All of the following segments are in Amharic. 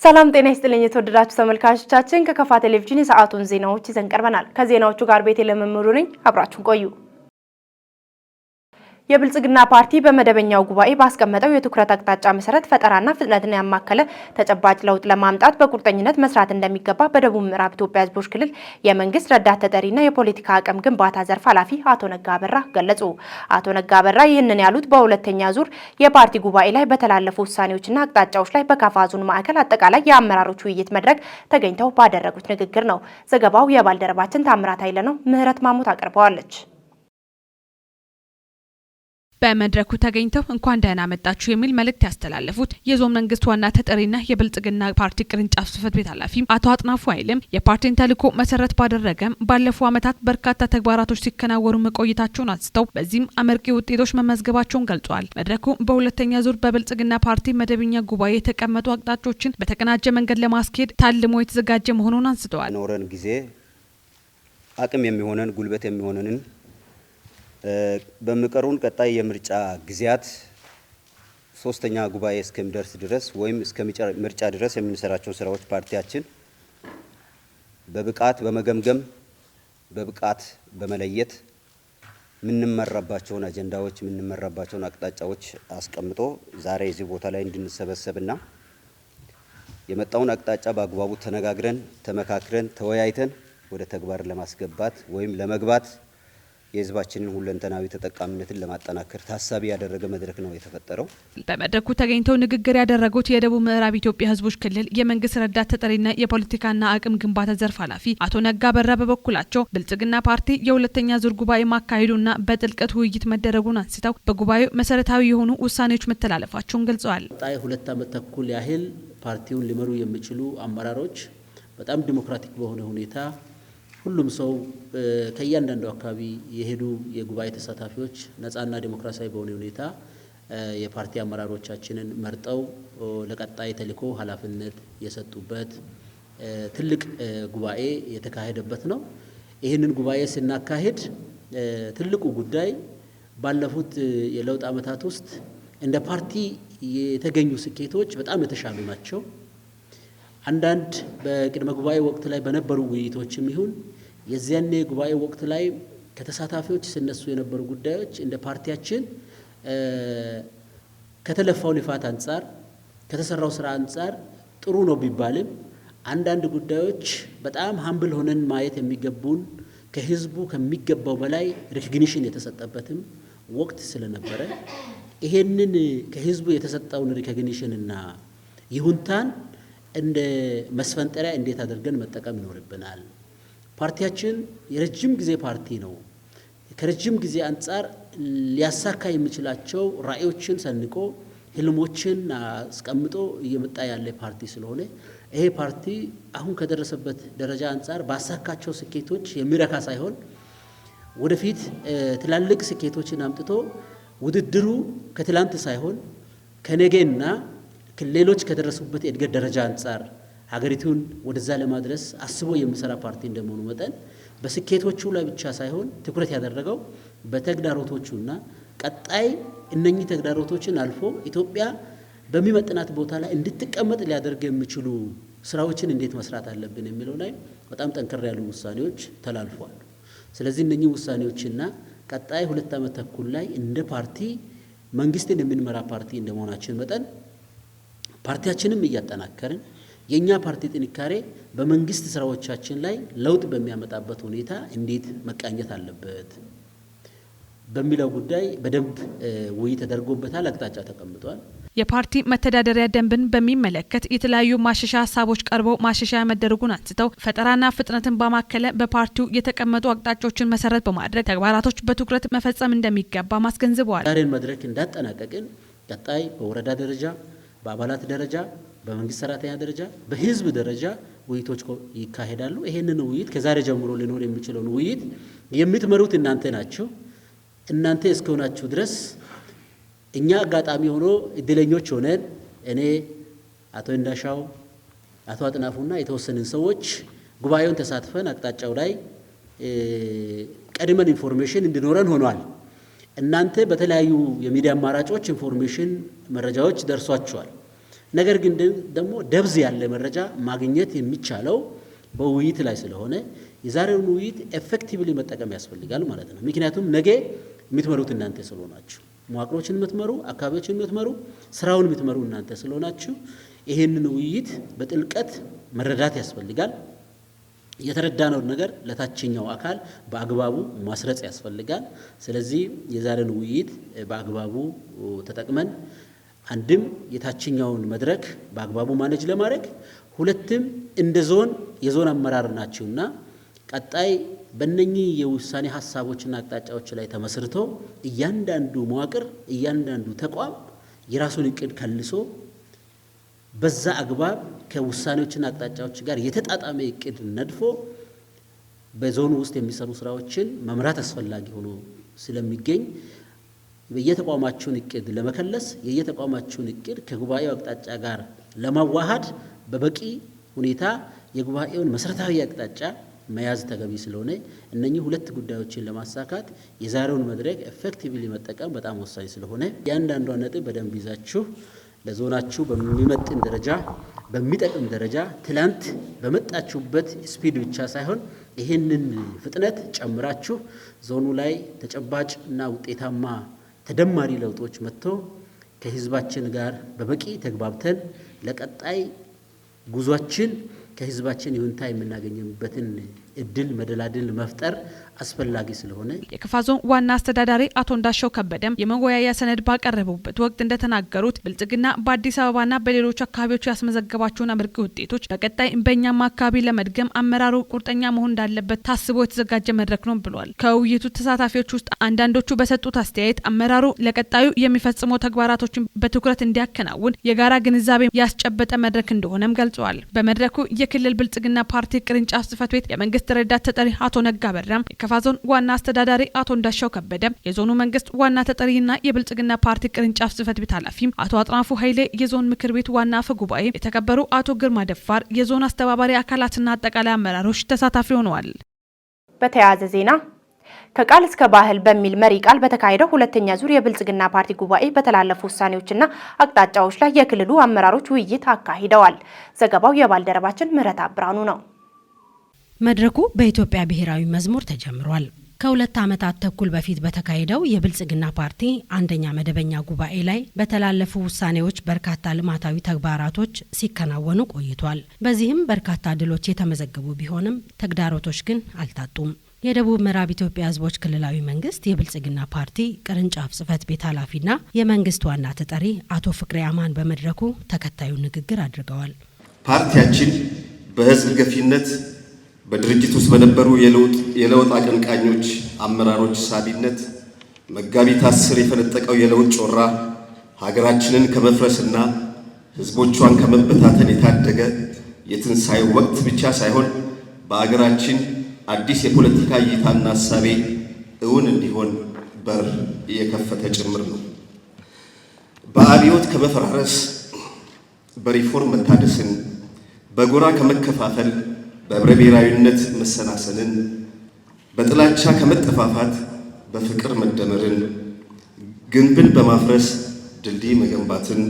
ሰላም ጤና ይስጥልኝ የተወደዳችሁ ተመልካቾቻችን ከከፋ ቴሌቪዥን የሰዓቱን ዜናዎች ይዘን ቀርበናል። ከዜናዎቹ ጋር ቤተልሔም መምሩ ነኝ። አብራችሁን ቆዩ። የብልጽግና ፓርቲ በመደበኛው ጉባኤ ባስቀመጠው የትኩረት አቅጣጫ መሰረት ፈጠራና ፍጥነትን ያማከለ ተጨባጭ ለውጥ ለማምጣት በቁርጠኝነት መስራት እንደሚገባ በደቡብ ምዕራብ ኢትዮጵያ ሕዝቦች ክልል የመንግስት ረዳት ተጠሪና የፖለቲካ አቅም ግንባታ ዘርፍ ኃላፊ አቶ ነጋ አበራ ገለጹ። አቶ ነጋ አበራ ይህንን ያሉት በሁለተኛ ዙር የፓርቲ ጉባኤ ላይ በተላለፉ ውሳኔዎችና አቅጣጫዎች ላይ በካፋ ዞን ማዕከል አጠቃላይ የአመራሮች ውይይት መድረክ ተገኝተው ባደረጉት ንግግር ነው። ዘገባው የባልደረባችን ታምራት ኃይለ ነው። ምህረት ማሙት አቅርበዋለች። በመድረኩ ተገኝተው እንኳን ደህና መጣችሁ የሚል መልእክት ያስተላለፉት የዞን መንግስት ዋና ተጠሪና የብልጽግና ፓርቲ ቅርንጫፍ ጽህፈት ቤት ኃላፊ አቶ አጥናፉ ኃይለም የፓርቲን ተልዕኮ መሰረት ባደረገ ባለፈው ዓመታት በርካታ ተግባራቶች ሲከናወኑ መቆየታቸውን አንስተው በዚህም አመርቂ ውጤቶች መመዝገባቸውን ገልጸዋል። መድረኩ በሁለተኛ ዙር በብልጽግና ፓርቲ መደበኛ ጉባኤ የተቀመጡ አቅጣጫዎችን በተቀናጀ መንገድ ለማስኬድ ታልሞ የተዘጋጀ መሆኑን አንስተዋል። ኖረን ጊዜ አቅም የሚሆነን ጉልበት የሚሆነንን በመቀሩን ቀጣይ የምርጫ ጊዜያት ሶስተኛ ጉባኤ እስከሚደርስ ድረስ ወይም እስከ ምርጫ ድረስ የምንሰራቸው ስራዎች ፓርቲያችን በብቃት በመገምገም በብቃት በመለየት ምንመራባቸውን አጀንዳዎች ምንመራባቸውን አቅጣጫዎች አስቀምጦ ዛሬ እዚህ ቦታ ላይ እንድንሰበሰብና የመጣውን አቅጣጫ በአግባቡ ተነጋግረን ተመካክረን ተወያይተን ወደ ተግባር ለማስገባት ወይም ለመግባት የህዝባችንን ሁለንተናዊ ተጠቃሚነትን ለማጠናከር ታሳቢ ያደረገ መድረክ ነው የተፈጠረው። በመድረኩ ተገኝተው ንግግር ያደረጉት የደቡብ ምዕራብ ኢትዮጵያ ህዝቦች ክልል የመንግስት ረዳት ተጠሪና የፖለቲካና አቅም ግንባታ ዘርፍ ኃላፊ አቶ ነጋ አበራ በበኩላቸው ብልጽግና ፓርቲ የሁለተኛ ዙር ጉባኤ ማካሄዱና በጥልቀት ውይይት መደረጉን አንስተው በጉባኤው መሰረታዊ የሆኑ ውሳኔዎች መተላለፋቸውን ገልጸዋል። ጣይ 2 ዓመት ተኩል ያህል ፓርቲውን ሊመሩ የሚችሉ አመራሮች በጣም ዲሞክራቲክ በሆነ ሁኔታ ሁሉም ሰው ከእያንዳንዱ አካባቢ የሄዱ የጉባኤ ተሳታፊዎች ነፃና ዲሞክራሲያዊ በሆነ ሁኔታ የፓርቲ አመራሮቻችንን መርጠው ለቀጣይ ተልዕኮ ኃላፊነት የሰጡበት ትልቅ ጉባኤ የተካሄደበት ነው። ይህንን ጉባኤ ስናካሄድ ትልቁ ጉዳይ ባለፉት የለውጥ ዓመታት ውስጥ እንደ ፓርቲ የተገኙ ስኬቶች በጣም የተሻሉ ናቸው። አንዳንድ በቅድመ ጉባኤ ወቅት ላይ በነበሩ ውይይቶችም ይሁን የዚያኔ ጉባኤ ወቅት ላይ ከተሳታፊዎች ሲነሱ የነበሩ ጉዳዮች እንደ ፓርቲያችን ከተለፋው ልፋት አንጻር ከተሰራው ስራ አንጻር ጥሩ ነው ቢባልም አንዳንድ ጉዳዮች በጣም ሀምብል ሆነን ማየት የሚገቡን ከህዝቡ ከሚገባው በላይ ሪኮግኒሽን የተሰጠበትም ወቅት ስለነበረ ይሄንን ከህዝቡ የተሰጠውን ሪኮግኒሽን እና ይሁንታን እንደ መስፈንጠሪያ እንዴት አድርገን መጠቀም ይኖርብናል። ፓርቲያችን የረጅም ጊዜ ፓርቲ ነው። ከረጅም ጊዜ አንጻር ሊያሳካ የሚችላቸው ራዕዮችን ሰንቆ ህልሞችን አስቀምጦ እየመጣ ያለ ፓርቲ ስለሆነ ይሄ ፓርቲ አሁን ከደረሰበት ደረጃ አንጻር ባሳካቸው ስኬቶች የሚረካ ሳይሆን ወደፊት ትላልቅ ስኬቶችን አምጥቶ ውድድሩ ከትላንት ሳይሆን ከነገና ሌሎች ከደረሱበት የእድገት ደረጃ አንጻር ሀገሪቱን ወደዛ ለማድረስ አስቦ የሚሰራ ፓርቲ እንደመሆኑ መጠን በስኬቶቹ ላይ ብቻ ሳይሆን ትኩረት ያደረገው በተግዳሮቶቹና ቀጣይ እነኚህ ተግዳሮቶችን አልፎ ኢትዮጵያ በሚመጥናት ቦታ ላይ እንድትቀመጥ ሊያደርግ የሚችሉ ስራዎችን እንዴት መስራት አለብን የሚለው ላይ በጣም ጠንከር ያሉ ውሳኔዎች ተላልፈዋል። ስለዚህ እነኚህ ውሳኔዎችና ቀጣይ 2 ዓመት ተኩል ላይ እንደ ፓርቲ መንግስትን የምንመራ ፓርቲ እንደመሆናችን መጠን ፓርቲያችንም እያጠናከርን የኛ ፓርቲ ጥንካሬ በመንግስት ስራዎቻችን ላይ ለውጥ በሚያመጣበት ሁኔታ እንዴት መቃኘት አለበት በሚለው ጉዳይ በደንብ ውይይት ተደርጎበታል። አቅጣጫ ተቀምጧል። የፓርቲ መተዳደሪያ ደንብን በሚመለከት የተለያዩ ማሻሻያ ሀሳቦች ቀርበው ማሻሻያ መደረጉን አንስተው ፈጠራና ፍጥነትን በማከለ በፓርቲው የተቀመጡ አቅጣጫዎችን መሰረት በማድረግ ተግባራቶች በትኩረት መፈጸም እንደሚገባ ማስገንዝበዋል። ዛሬን መድረክ እንዳጠናቀቅን ቀጣይ በወረዳ ደረጃ በአባላት ደረጃ በመንግስት ሰራተኛ ደረጃ በህዝብ ደረጃ ውይይቶች ይካሄዳሉ። ይሄንን ውይይት ከዛሬ ጀምሮ ሊኖር የሚችለውን ውይይት የምትመሩት እናንተ ናችሁ። እናንተ እስከሆናችሁ ድረስ እኛ አጋጣሚ ሆኖ እድለኞች ሆነን እኔ አቶ እንዳሻው አቶ አጥናፉና የተወሰኑን ሰዎች ጉባኤውን ተሳትፈን አቅጣጫው ላይ ቀድመን ኢንፎርሜሽን እንዲኖረን ሆኗል። እናንተ በተለያዩ የሚዲያ አማራጮች ኢንፎርሜሽን መረጃዎች ደርሷቸዋል። ነገር ግን ደግሞ ደብዝ ያለ መረጃ ማግኘት የሚቻለው በውይይት ላይ ስለሆነ የዛሬውን ውይይት ኤፌክቲቭሊ መጠቀም ያስፈልጋል ማለት ነው። ምክንያቱም ነገ የምትመሩት እናንተ ስለሆናችሁ፣ መዋቅሮችን የምትመሩ፣ አካባቢዎችን የምትመሩ፣ ስራውን የምትመሩ እናንተ ስለሆናችሁ ይሄንን ውይይት በጥልቀት መረዳት ያስፈልጋል። የተረዳነውን ነገር ለታችኛው አካል በአግባቡ ማስረጽ ያስፈልጋል። ስለዚህ የዛሬውን ውይይት በአግባቡ ተጠቅመን አንድም የታችኛውን መድረክ በአግባቡ ማኔጅ ለማድረግ፣ ሁለትም እንደ ዞን የዞን አመራር ናችሁና ቀጣይ በእነኚህ የውሳኔ ሀሳቦችና አቅጣጫዎች ላይ ተመስርቶ እያንዳንዱ መዋቅር እያንዳንዱ ተቋም የራሱን እቅድ ከልሶ በዛ አግባብ ከውሳኔዎችና አቅጣጫዎች ጋር የተጣጣመ እቅድ ነድፎ በዞኑ ውስጥ የሚሰሩ ስራዎችን መምራት አስፈላጊ ሆኖ ስለሚገኝ የየተቋማችሁን እቅድ ለመከለስ የየተቋማችሁን እቅድ ከጉባኤው አቅጣጫ ጋር ለማዋሃድ በበቂ ሁኔታ የጉባኤውን መሰረታዊ አቅጣጫ መያዝ ተገቢ ስለሆነ እነኚህ ሁለት ጉዳዮችን ለማሳካት የዛሬውን መድረክ ኤፌክቲቭሊ መጠቀም በጣም ወሳኝ ስለሆነ እያንዳንዷን ነጥብ በደንብ ይዛችሁ ለዞናችሁ በሚመጥን ደረጃ በሚጠቅም ደረጃ ትላንት በመጣችሁበት ስፒድ ብቻ ሳይሆን ይህንን ፍጥነት ጨምራችሁ ዞኑ ላይ ተጨባጭ እና ውጤታማ ተደማሪ ለውጦች መጥቶ ከህዝባችን ጋር በበቂ ተግባብተን ለቀጣይ ጉዟችን ከህዝባችን ይሁንታ የምናገኝበትን እድል መደላድል መፍጠር አስፈላጊ ስለሆነ የከፋ ዞን ዋና አስተዳዳሪ አቶ እንዳሻው ከበደም የመወያያ ሰነድ ባቀረቡበት ወቅት እንደተናገሩት ብልጽግና በአዲስ አበባና በሌሎች አካባቢዎች ያስመዘገባቸውን አመርቂ ውጤቶች በቀጣይ በእኛም አካባቢ ለመድገም አመራሩ ቁርጠኛ መሆን እንዳለበት ታስቦ የተዘጋጀ መድረክ ነው ብሏል። ከውይይቱ ተሳታፊዎች ውስጥ አንዳንዶቹ በሰጡት አስተያየት አመራሩ ለቀጣዩ የሚፈጽመው ተግባራቶችን በትኩረት እንዲያከናውን የጋራ ግንዛቤ ያስጨበጠ መድረክ እንደሆነም ገልጸዋል። በመድረኩ የክልል ብልጽግና ፓርቲ ቅርንጫፍ ጽህፈት ቤት የመንግስት ረዳት ተጠሪ አቶ ነጋ በራም፣ የከፋ ዞን ዋና አስተዳዳሪ አቶ እንዳሻው ከበደ፣ የዞኑ መንግስት ዋና ተጠሪና የብልጽግና ፓርቲ ቅርንጫፍ ጽህፈት ቤት ኃላፊ አቶ አጥናፉ ኃይሌ፣ የዞን ምክር ቤት ዋና አፈ ጉባኤ የተከበሩ አቶ ግርማ ደፋር፣ የዞን አስተባባሪ አካላትና አጠቃላይ አመራሮች ተሳታፊ ሆነዋል። በተያያዘ ዜና ከቃል እስከ ባህል በሚል መሪ ቃል በተካሄደው ሁለተኛ ዙር የብልጽግና ፓርቲ ጉባኤ በተላለፉ ውሳኔዎችና አቅጣጫዎች ላይ የክልሉ አመራሮች ውይይት አካሂደዋል። ዘገባው የባልደረባችን ምህረት አብራኑ ነው። መድረኩ በኢትዮጵያ ብሔራዊ መዝሙር ተጀምሯል። ከሁለት ዓመታት ተኩል በፊት በተካሄደው የብልጽግና ፓርቲ አንደኛ መደበኛ ጉባኤ ላይ በተላለፉ ውሳኔዎች በርካታ ልማታዊ ተግባራቶች ሲከናወኑ ቆይቷል። በዚህም በርካታ ድሎች የተመዘገቡ ቢሆንም ተግዳሮቶች ግን አልታጡም። የደቡብ ምዕራብ ኢትዮጵያ ሕዝቦች ክልላዊ መንግስት የብልጽግና ፓርቲ ቅርንጫፍ ጽህፈት ቤት ኃላፊና የመንግስት ዋና ተጠሪ አቶ ፍቅሬ አማን በመድረኩ ተከታዩ ንግግር አድርገዋል። ፓርቲያችን በህዝብ ገፊነት በድርጅት ውስጥ በነበሩ የለውጥ አቀንቃኞች አመራሮች ሳቢነት መጋቢት 10 የፈነጠቀው የለውጥ ጮራ ሀገራችንን ከመፍረስና ህዝቦቿን ከመበታተን የታደገ የትንሣኤው ወቅት ብቻ ሳይሆን በአገራችን አዲስ የፖለቲካ እይታና ሐሳቤ እውን እንዲሆን በር የከፈተ ጭምር ነው። በአብዮት ከመፈራረስ በሪፎርም መታደስን፣ በጎራ ከመከፋፈል በህብረ ብሔራዊነት መሰናሰልን፣ በጥላቻ ከመጠፋፋት በፍቅር መደመርን፣ ግንብን በማፍረስ ድልድይ መገንባትን፣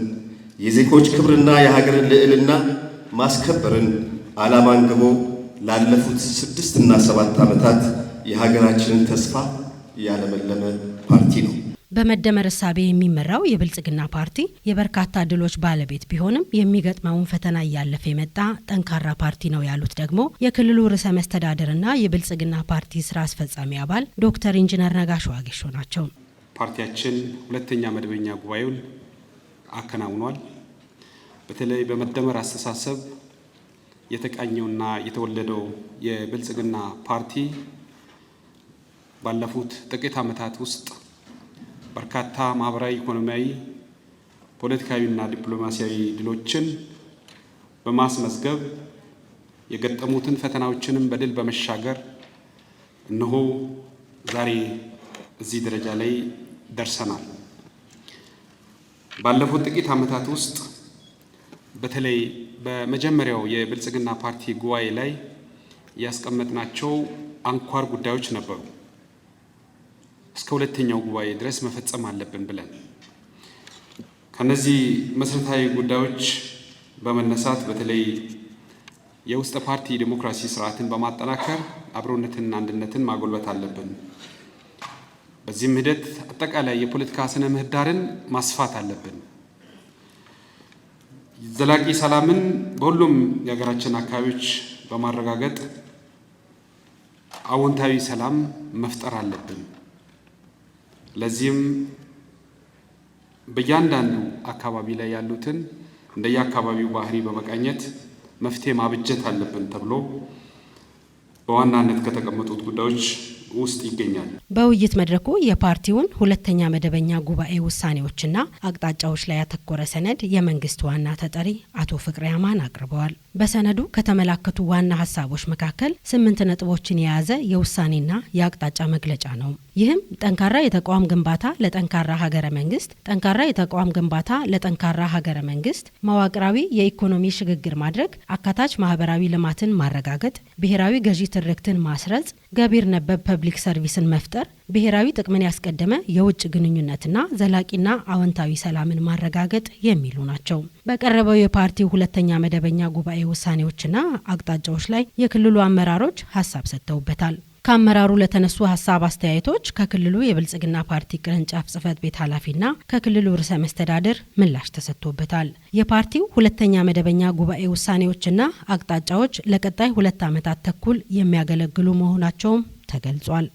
የዜጎች ክብርና የሀገርን ልዕልና ማስከበርን ዓላማ አንግቦ ላለፉት 6 እና 7 ዓመታት የሀገራችንን ተስፋ ያለመለመ ፓርቲ ነው። በመደመር እሳቤ የሚመራው የብልጽግና ፓርቲ የበርካታ ድሎች ባለቤት ቢሆንም የሚገጥመውን ፈተና እያለፈ የመጣ ጠንካራ ፓርቲ ነው ያሉት ደግሞ የክልሉ ርዕሰ መስተዳድርና የብልጽግና ፓርቲ ስራ አስፈጻሚ አባል ዶክተር ኢንጂነር ነጋሽ ዋጌሾ ናቸው። ፓርቲያችን ሁለተኛ መደበኛ ጉባኤውን አከናውኗል። በተለይ በመደመር አስተሳሰብ የተቃኘውና የተወለደው የብልጽግና ፓርቲ ባለፉት ጥቂት ዓመታት ውስጥ በርካታ ማህበራዊ፣ ኢኮኖሚያዊ፣ ፖለቲካዊና ዲፕሎማሲያዊ ድሎችን በማስመዝገብ የገጠሙትን ፈተናዎችንም በድል በመሻገር እነሆ ዛሬ እዚህ ደረጃ ላይ ደርሰናል። ባለፉት ጥቂት ዓመታት ውስጥ በተለይ በመጀመሪያው የብልጽግና ፓርቲ ጉባኤ ላይ ያስቀመጥናቸው አንኳር ጉዳዮች ነበሩ። እስከ ሁለተኛው ጉባኤ ድረስ መፈጸም አለብን ብለን ከነዚህ መሰረታዊ ጉዳዮች በመነሳት በተለይ የውስጥ ፓርቲ ዲሞክራሲ ስርዓትን በማጠናከር አብሮነትና አንድነትን ማጎልበት አለብን። በዚህም ሂደት አጠቃላይ የፖለቲካ ስነ ምህዳርን ማስፋት አለብን። ዘላቂ ሰላምን በሁሉም የሀገራችን አካባቢዎች በማረጋገጥ አዎንታዊ ሰላም መፍጠር አለብን። ለዚህም በእያንዳንዱ አካባቢ ላይ ያሉትን እንደየአካባቢው ባህሪ በመቃኘት መፍትሄ ማብጀት አለብን ተብሎ በዋናነት ከተቀመጡት ጉዳዮች ውስጥ ይገኛል። በውይይት መድረኩ የፓርቲውን ሁለተኛ መደበኛ ጉባኤ ውሳኔዎችና አቅጣጫዎች ላይ ያተኮረ ሰነድ የመንግስት ዋና ተጠሪ አቶ ፍቅሬ አማን አቅርበዋል። በሰነዱ ከተመላከቱ ዋና ሀሳቦች መካከል 8 ነጥቦችን የያዘ የውሳኔና የአቅጣጫ መግለጫ ነው። ይህም ጠንካራ የተቋም ግንባታ ለጠንካራ ሀገረ መንግስት፣ ጠንካራ የተቋም ግንባታ ለጠንካራ ሀገረ መንግስት፣ መዋቅራዊ የኢኮኖሚ ሽግግር ማድረግ፣ አካታች ማህበራዊ ልማትን ማረጋገጥ፣ ብሔራዊ ገዢ ትርክትን ማስረጽ፣ ገቢር ነበብ ፐብሊክ ሰርቪስን መፍጠር፣ ብሔራዊ ጥቅምን ያስቀደመ የውጭ ግንኙነትና ዘላቂና አዎንታዊ ሰላምን ማረጋገጥ የሚሉ ናቸው። በቀረበው የፓርቲው ሁለተኛ መደበኛ ጉባኤ ውሳኔዎችና አቅጣጫዎች ላይ የክልሉ አመራሮች ሀሳብ ሰጥተውበታል። ከአመራሩ ለተነሱ ሀሳብ አስተያየቶች ከክልሉ የብልጽግና ፓርቲ ቅርንጫፍ ጽህፈት ቤት ኃላፊና ከክልሉ ርዕሰ መስተዳድር ምላሽ ተሰጥቶበታል። የፓርቲው ሁለተኛ መደበኛ ጉባኤ ውሳኔዎችና አቅጣጫዎች ለቀጣይ 2 ዓመታት ተኩል የሚያገለግሉ መሆናቸውም ተገልጿል።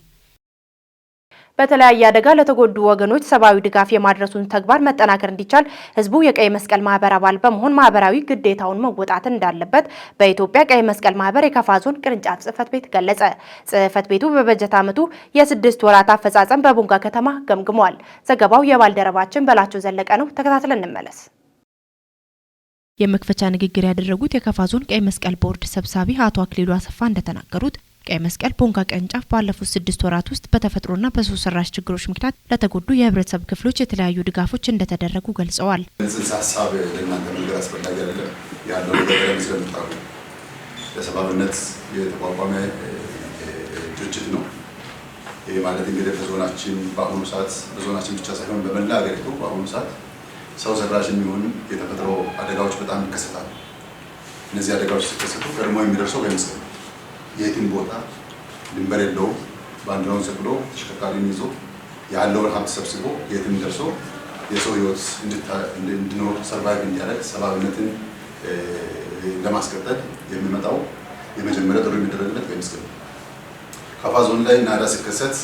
በተለያየ አደጋ ለተጎዱ ወገኖች ሰብአዊ ድጋፍ የማድረሱን ተግባር መጠናከር እንዲቻል ህዝቡ የቀይ መስቀል ማህበር አባል በመሆን ማህበራዊ ግዴታውን መወጣት እንዳለበት በኢትዮጵያ ቀይ መስቀል ማህበር የከፋ ዞን ቅርንጫፍ ጽህፈት ቤት ገለጸ። ጽህፈት ቤቱ በበጀት ዓመቱ የ6 ወራት አፈጻጸም በቦንጋ ከተማ ገምግሟል። ዘገባው የባልደረባችን በላቸው ዘለቀ ነው። ተከታትለን እንመለስ። የመክፈቻ ንግግር ያደረጉት የከፋ ዞን ቀይ መስቀል ቦርድ ሰብሳቢ አቶ አክሊሉ አሰፋ እንደተናገሩት ቀይ መስቀል ቦንጋ ቅርንጫፍ ባለፉት 6 ወራት ውስጥ በተፈጥሮና በሰው ሰራሽ ችግሮች ምክንያት ለተጎዱ የህብረተሰብ ክፍሎች የተለያዩ ድጋፎች እንደተደረጉ ገልጸዋል። ጽንሰ ሀሳብ ለእናንተ ነገር አስፈላጊ አይደለም ያለው ነገር ስለምታውቁ ለሰብአዊነት የተቋቋመ ድርጅት ነው። ይሄ ማለት እንግዲህ በዞናችን በአሁኑ ሰዓት በዞናችን ብቻ ሳይሆን በመላ ሀገሪቱ በአሁኑ ሰዓት ሰው ሰራሽ የሚሆኑ የተፈጥሮ አደጋዎች በጣም ይከሰታሉ። እነዚህ አደጋዎች ሲከሰቱ ቀድሞ የሚደርሰው ቀይ መስቀል የትም ቦታ ድንበር የለውም። ባንዲራውን ሰቅሎ ተሽከርካሪን ይዞ ያለውን ሀብት ሰብስቦ የትም ደርሶ የሰው ህይወት እንዲኖር ሰርቫይቭ እንዲያደርግ ሰብአዊነትን ለማስቀጠል የሚመጣው የመጀመሪያ ጥሪ የሚደረግለት ቀይ መስቀል ነው። ከፋ ዞን ላይ ናዳ ሲከሰት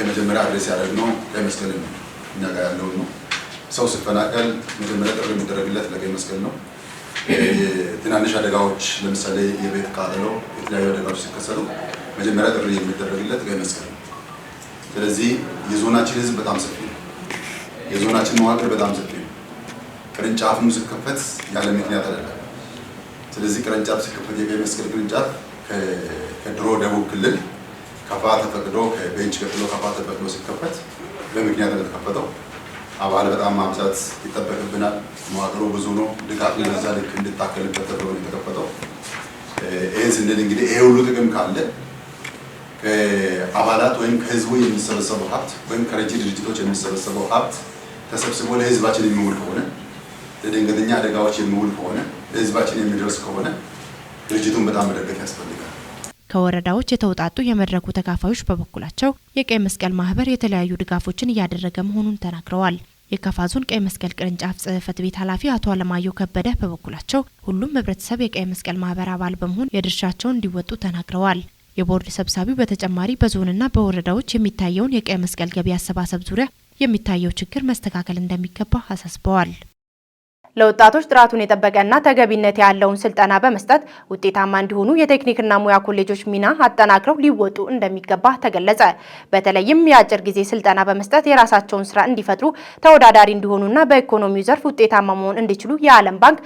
የመጀመሪያ አድሬስ ያደረግነው ቀይ መስቀልን ነው። እኛ ጋር ያለውን ነው። ሰው ሲፈናቀል መጀመሪያ ጥሪ የሚደረግለት ለቀይ መስቀል ነው። ትናንሽ አደጋዎች ለምሳሌ የቤት ቃጠሎ የተለያዩ አደጋዎች ሲከሰቱ መጀመሪያ ጥሪ የሚደረግለት ቀይ መስቀል ነው። ስለዚህ የዞናችን ህዝብ በጣም ሰፊ ነው። የዞናችን መዋቅር በጣም ሰፊ ነው። ቅርንጫፍም ሲከፈት ያለ ምክንያት አይደለም። ስለዚህ ቅርንጫፍ ሲከፈት የቀይ መስቀል ቅርንጫፍ ከድሮ ደቡብ ክልል ከፋ ተፈቅዶ ከቤንች ቀጥሎ ከፋ ተፈቅዶ ሲከፈት በምክንያት ነው የተከፈተው። አባል በጣም ማብዛት ይጠበቅብናል። መዋቅሩ ብዙ ነው። ድጋፍ ለዛ ልክ እንድታከልበት ተብሎ ነው የተከፈተው። ይህን ስንል እንግዲህ ይሄ ሁሉ ጥቅም ካለ ከአባላት ወይም ከህዝቡ የሚሰበሰበው ሀብት ወይም ከረጂ ድርጅቶች የሚሰበሰበው ሀብት ተሰብስቦ ለህዝባችን የሚውል ከሆነ ለድንገተኛ አደጋዎች የሚውል ከሆነ ለህዝባችን የሚደርስ ከሆነ ድርጅቱን በጣም መደገፍ ያስፈልጋል። ከወረዳዎች የተውጣጡ የመድረኩ ተካፋዮች በበኩላቸው የቀይ መስቀል ማህበር የተለያዩ ድጋፎችን እያደረገ መሆኑን ተናግረዋል። የከፋ ዞን ቀይ መስቀል ቅርንጫፍ ጽህፈት ቤት ኃላፊ አቶ አለማየሁ ከበደ በበኩላቸው ሁሉም ህብረተሰብ የቀይ መስቀል ማህበር አባል በመሆን የድርሻቸውን እንዲወጡ ተናግረዋል። የቦርድ ሰብሳቢው በተጨማሪ በዞንና በወረዳዎች የሚታየውን የቀይ መስቀል ገቢ አሰባሰብ ዙሪያ የሚታየው ችግር መስተካከል እንደሚገባ አሳስበዋል። ለወጣቶች ጥራቱን የጠበቀና ተገቢነት ያለውን ስልጠና በመስጠት ውጤታማ እንዲሆኑ የቴክኒክና ሙያ ኮሌጆች ሚና አጠናክረው ሊወጡ እንደሚገባ ተገለጸ። በተለይም የአጭር ጊዜ ስልጠና በመስጠት የራሳቸውን ስራ እንዲፈጥሩ ተወዳዳሪ እንዲሆኑና በኢኮኖሚው ዘርፍ ውጤታማ መሆን እንዲችሉ የዓለም ባንክ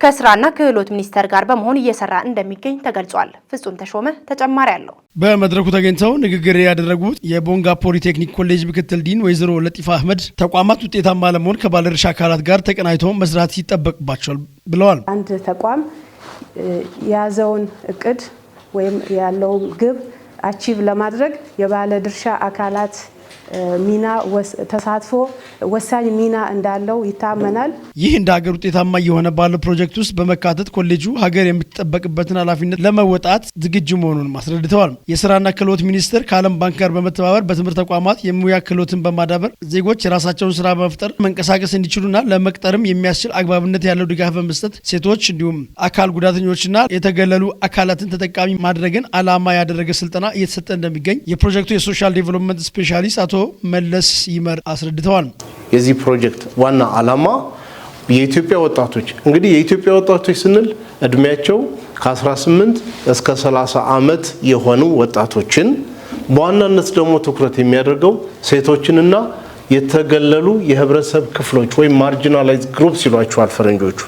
ከስራና ክህሎት ሚኒስቴር ጋር በመሆን እየሰራ እንደሚገኝ ተገልጿል። ፍጹም ተሾመ ተጨማሪ አለው። በመድረኩ ተገኝተው ንግግር ያደረጉት የቦንጋ ፖሊቴክኒክ ኮሌጅ ምክትል ዲን ወይዘሮ ለጢፋ አህመድ ተቋማት ውጤታማ ለመሆን ከባለድርሻ አካላት ጋር ተቀናጅተው መስራት ይጠበቅባቸዋል ብለዋል። አንድ ተቋም የያዘውን እቅድ ወይም ያለውን ግብ አቺቭ ለማድረግ የባለድርሻ አካላት ሚና ተሳትፎ ወሳኝ ሚና እንዳለው ይታመናል። ይህ እንደ ሀገር ውጤታማ የሆነ ባለው ፕሮጀክት ውስጥ በመካተት ኮሌጁ ሀገር የምትጠበቅበትን ኃላፊነት ለመወጣት ዝግጁ መሆኑን አስረድተዋል። የስራና ክህሎት ሚኒስቴር ከዓለም ባንክ ጋር በመተባበር በትምህርት ተቋማት የሙያ ክህሎትን በማዳበር ዜጎች የራሳቸውን ስራ በመፍጠር መንቀሳቀስ እንዲችሉና ለመቅጠርም የሚያስችል አግባብነት ያለው ድጋፍ በመስጠት ሴቶች እንዲሁም አካል ጉዳተኞችና የተገለሉ አካላትን ተጠቃሚ ማድረግን ዓላማ ያደረገ ስልጠና እየተሰጠ እንደሚገኝ የፕሮጀክቱ የሶሻል ዴቨሎፕመንት ስፔሻሊስት አቶ መለስ ይመር አስረድተዋል። የዚህ ፕሮጀክት ዋና ዓላማ የኢትዮጵያ ወጣቶች እንግዲህ የኢትዮጵያ ወጣቶች ስንል እድሜያቸው ከ18 እስከ 30 ዓመት የሆኑ ወጣቶችን በዋናነት ደግሞ ትኩረት የሚያደርገው ሴቶችንና የተገለሉ የህብረተሰብ ክፍሎች ወይም ማርጂናላይዝድ ግሩፕስ ይሏቸዋል ፈረንጆቹ።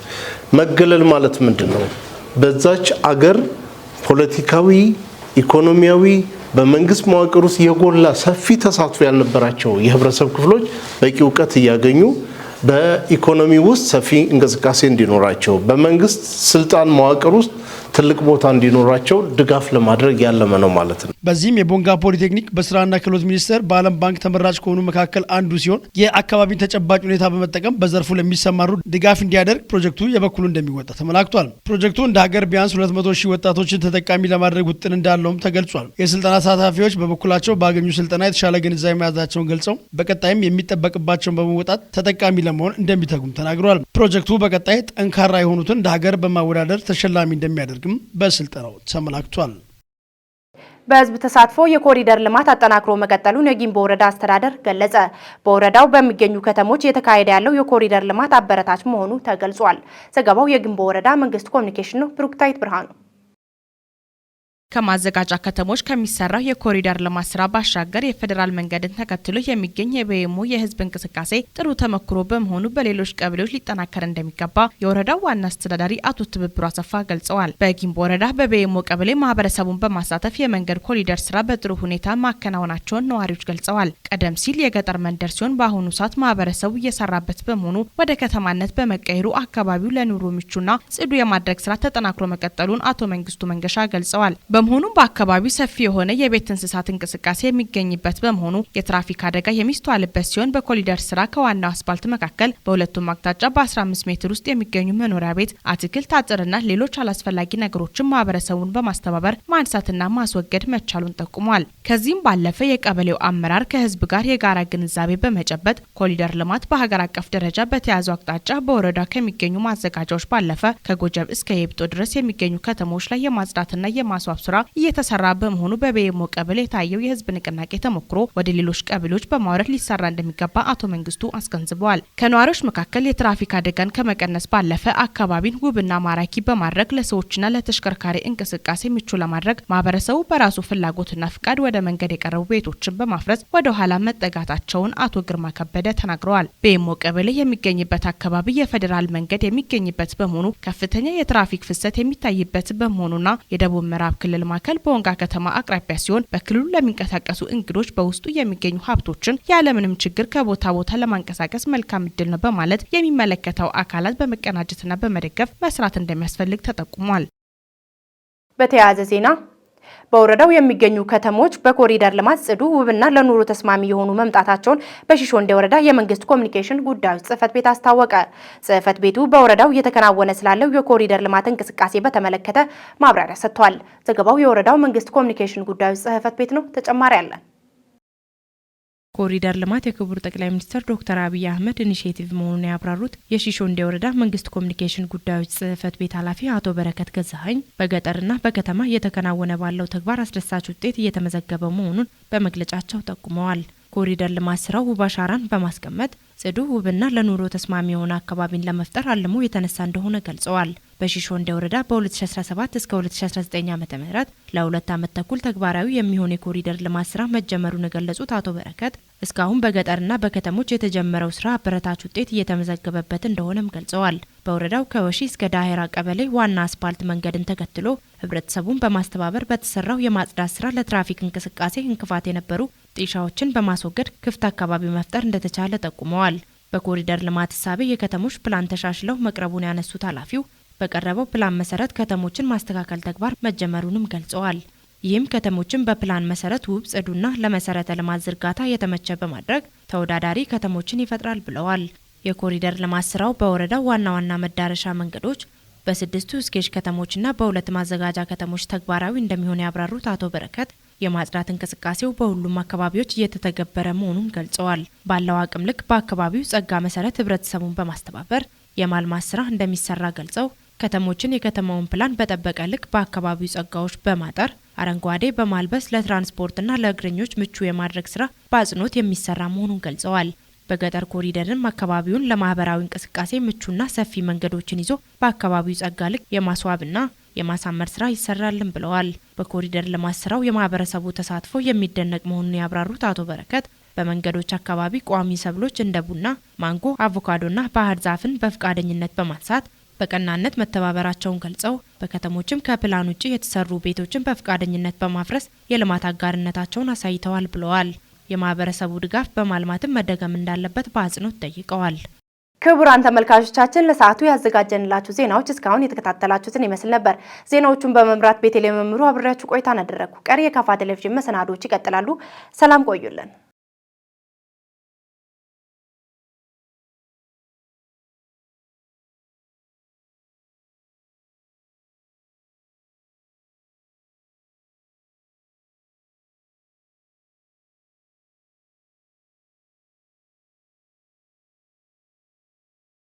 መገለል ማለት ምንድነው? በዛች አገር ፖለቲካዊ፣ ኢኮኖሚያዊ በመንግስት መዋቅር ውስጥ የጎላ ሰፊ ተሳትፎ ያልነበራቸው የህብረተሰብ ክፍሎች በቂ እውቀት እያገኙ በኢኮኖሚ ውስጥ ሰፊ እንቅስቃሴ እንዲኖራቸው በመንግስት ስልጣን መዋቅር ውስጥ ትልቅ ቦታ እንዲኖራቸው ድጋፍ ለማድረግ ያለመ ነው ማለት ነው። በዚህም የቦንጋ ፖሊቴክኒክ በስራና ክህሎት ሚኒስቴር በዓለም ባንክ ተመራጭ ከሆኑ መካከል አንዱ ሲሆን የአካባቢን ተጨባጭ ሁኔታ በመጠቀም በዘርፉ ለሚሰማሩ ድጋፍ እንዲያደርግ ፕሮጀክቱ የበኩሉ እንደሚወጣ ተመላክቷል። ፕሮጀክቱ እንደ ሀገር ቢያንስ 200 ሺህ ወጣቶችን ተጠቃሚ ለማድረግ ውጥን እንዳለውም ተገልጿል። የስልጠና ተሳታፊዎች በበኩላቸው ባገኙ ስልጠና የተሻለ ግንዛቤ መያዛቸውን ገልጸው በቀጣይም የሚጠበቅባቸውን በመወጣት ተጠቃሚ ለመሆን እንደሚተጉም ተናግረዋል። ፕሮጀክቱ በቀጣይ ጠንካራ የሆኑትን እንደ ሀገር በማወዳደር ተሸላሚ እንደሚያደርግም በስልጠናው ተመላክቷል። በህዝብ ተሳትፎ የኮሪደር ልማት አጠናክሮ መቀጠሉን የጊምቦ ወረዳ አስተዳደር ገለጸ። በወረዳው በሚገኙ ከተሞች የተካሄደ ያለው የኮሪደር ልማት አበረታች መሆኑ ተገልጿል። ዘገባው የጊምቦ ወረዳ መንግስት ኮሚኒኬሽን ነው። ብሩክታይት ብርሃኑ ከማዘጋጃ ከተሞች ከሚሰራው የኮሪደር ልማት ስራ ባሻገር የፌዴራል መንገድን ተከትሎ የሚገኝ የበየሞ የህዝብ እንቅስቃሴ ጥሩ ተመክሮ በመሆኑ በሌሎች ቀበሌዎች ሊጠናከር እንደሚገባ የወረዳው ዋና አስተዳዳሪ አቶ ትብብሩ አሰፋ ገልጸዋል። በጊምቦ ወረዳ በበየሞ ቀበሌ ማህበረሰቡን በማሳተፍ የመንገድ ኮሪደር ስራ በጥሩ ሁኔታ ማከናወናቸውን ነዋሪዎች ገልጸዋል። ቀደም ሲል የገጠር መንደር ሲሆን በአሁኑ ሰዓት ማህበረሰቡ እየሰራበት በመሆኑ ወደ ከተማነት በመቀየሩ አካባቢው ለኑሮ ምቹና ጽዱ የማድረግ ስራ ተጠናክሮ መቀጠሉን አቶ መንግስቱ መንገሻ ገልጸዋል። በመሆኑም በአካባቢው ሰፊ የሆነ የቤት እንስሳት እንቅስቃሴ የሚገኝበት በመሆኑ የትራፊክ አደጋ የሚስተዋልበት ሲሆን በኮሪደር ስራ ከዋናው አስፓልት መካከል በሁለቱም አቅጣጫ በ15 ሜትር ውስጥ የሚገኙ መኖሪያ ቤት፣ አትክልት፣ አጥርና ሌሎች አላስፈላጊ ነገሮችን ማህበረሰቡን በማስተባበር ማንሳትና ማስወገድ መቻሉን ጠቁሟል። ከዚህም ባለፈ የቀበሌው አመራር ከህዝብ ጋር የጋራ ግንዛቤ በመጨበጥ ኮሪደር ልማት በሀገር አቀፍ ደረጃ በተያዘው አቅጣጫ በወረዳ ከሚገኙ ማዘጋጃዎች ባለፈ ከጎጀብ እስከ የብጦ ድረስ የሚገኙ ከተሞች ላይ የማጽዳትና የማስዋብ ስራ እየተሰራ በመሆኑ በበየሞ ቀበሌ የታየው የህዝብ ንቅናቄ ተሞክሮ ወደ ሌሎች ቀበሌዎች በማውረድ ሊሰራ እንደሚገባ አቶ መንግስቱ አስገንዝበዋል። ከነዋሪዎች መካከል የትራፊክ አደጋን ከመቀነስ ባለፈ አካባቢን ውብና ማራኪ በማድረግ ለሰዎችና ለተሽከርካሪ እንቅስቃሴ ምቹ ለማድረግ ማህበረሰቡ በራሱ ፍላጎትና ፍቃድ ወደ መንገድ የቀረቡ ቤቶችን በማፍረስ ወደ ኋላ መጠጋታቸውን አቶ ግርማ ከበደ ተናግረዋል። በየሞ ቀበሌ የሚገኝበት አካባቢ የፌዴራል መንገድ የሚገኝበት በመሆኑ ከፍተኛ የትራፊክ ፍሰት የሚታይበት በመሆኑና የደቡብ ምዕራብ ክልል ማዕከል በወንጋ ከተማ አቅራቢያ ሲሆን በክልሉ ለሚንቀሳቀሱ እንግዶች በውስጡ የሚገኙ ሀብቶችን ያለምንም ችግር ከቦታ ቦታ ለማንቀሳቀስ መልካም እድል ነው በማለት የሚመለከተው አካላት በመቀናጀትና በመደገፍ መስራት እንደሚያስፈልግ ተጠቁሟል። በተያያዘ ዜና በወረዳው የሚገኙ ከተሞች በኮሪደር ልማት ጽዱ፣ ውብና ለኑሮ ተስማሚ የሆኑ መምጣታቸውን በሺሾንዴ ወረዳ የመንግስት ኮሚኒኬሽን ጉዳዮች ጽህፈት ቤት አስታወቀ። ጽህፈት ቤቱ በወረዳው እየተከናወነ ስላለው የኮሪደር ልማት እንቅስቃሴ በተመለከተ ማብራሪያ ሰጥቷል። ዘገባው የወረዳው መንግስት ኮሚኒኬሽን ጉዳዮች ጽህፈት ቤት ነው። ተጨማሪ አለ። ኮሪደር ልማት የክቡር ጠቅላይ ሚኒስትር ዶክተር አብይ አህመድ ኢኒሼቲቭ መሆኑን ያብራሩት የሺሾንዴ ወረዳ መንግስት ኮሚኒኬሽን ጉዳዮች ጽህፈት ቤት ኃላፊ አቶ በረከት ገዛኸኝ በገጠርና በከተማ እየተከናወነ ባለው ተግባር አስደሳች ውጤት እየተመዘገበ መሆኑን በመግለጫቸው ጠቁመዋል። ኮሪደር ልማት ስራው ውብ አሻራን በማስቀመጥ ጽዱ፣ ውብና ለኑሮ ተስማሚ የሆነ አካባቢን ለመፍጠር አልሞ የተነሳ እንደሆነ ገልጸዋል። በሺሾንዴ ወረዳ በ2017 እስከ 2019 ዓ.ም ለ2 ዓመት ተኩል ተግባራዊ የሚሆን የኮሪደር ልማት ስራ መጀመሩን የገለጹት አቶ በረከት እስካሁን በገጠርና በከተሞች የተጀመረው ስራ አበረታች ውጤት እየተመዘገበበት እንደሆነም ገልጸዋል። በወረዳው ከወሺ እስከ ዳሄራ ቀበሌ ዋና አስፓልት መንገድን ተከትሎ ህብረተሰቡን በማስተባበር በተሰራው የማጽዳት ስራ ለትራፊክ እንቅስቃሴ እንቅፋት የነበሩ ጢሻዎችን በማስወገድ ክፍት አካባቢ መፍጠር እንደተቻለ ጠቁመዋል። በኮሪደር ልማት እሳቤ የከተሞች ፕላን ተሻሽለው መቅረቡን ያነሱት ኃላፊው በቀረበው ፕላን መሰረት ከተሞችን ማስተካከል ተግባር መጀመሩንም ገልጸዋል። ይህም ከተሞችን በፕላን መሰረት ውብ፣ ጽዱና ለመሰረተ ልማት ዝርጋታ የተመቸ በማድረግ ተወዳዳሪ ከተሞችን ይፈጥራል ብለዋል። የኮሪደር ልማት ስራው በወረዳው ዋና ዋና መዳረሻ መንገዶች በ6 ስኬጅ ከተሞችና በ2 ማዘጋጃ ከተሞች ተግባራዊ እንደሚሆን ያብራሩት አቶ በረከት የማጽዳት እንቅስቃሴው በሁሉም አካባቢዎች እየተተገበረ መሆኑን ገልጸዋል። ባለው አቅም ልክ በአካባቢው ጸጋ መሰረት ህብረተሰቡን በማስተባበር የማልማት ስራ እንደሚሰራ ገልጸው ከተሞችን የከተማውን ፕላን በጠበቀ ልክ በአካባቢው ጸጋዎች በማጠር አረንጓዴ በማልበስ ለትራንስፖርትና ለእግረኞች ምቹ የማድረግ ስራ በአጽንኦት የሚሰራ መሆኑን ገልጸዋል። በገጠር ኮሪደርም አካባቢውን ለማህበራዊ እንቅስቃሴ ምቹና ሰፊ መንገዶችን ይዞ በአካባቢው ጸጋ ልክ የማስዋብና የማሳመር ስራ ይሰራልን ብለዋል። በኮሪደር ልማት ስራው የማህበረሰቡ ተሳትፎ የሚደነቅ መሆኑን ያብራሩት አቶ በረከት በመንገዶች አካባቢ ቋሚ ሰብሎች እንደ ቡና፣ ማንጎ፣ አቮካዶና ባህር ዛፍን በፍቃደኝነት በማንሳት በቀናነት መተባበራቸውን ገልጸው በከተሞችም ከፕላን ውጪ የተሰሩ ቤቶችን በፍቃደኝነት በማፍረስ የልማት አጋርነታቸውን አሳይተዋል ብለዋል። የማህበረሰቡ ድጋፍ በማልማትም መደገም እንዳለበት በአጽንኦት ጠይቀዋል። ክቡራን ተመልካቾቻችን ለሰዓቱ ያዘጋጀንላችሁ ዜናዎች እስካሁን የተከታተላችሁትን ይመስል ነበር። ዜናዎቹን በመምራት ቤተልሔም መምሩ አብሬያችሁ ቆይታ አደረግኩ። ቀሪ የካፋ ቴሌቪዥን መሰናዶዎች ይቀጥላሉ። ሰላም ቆዩልን።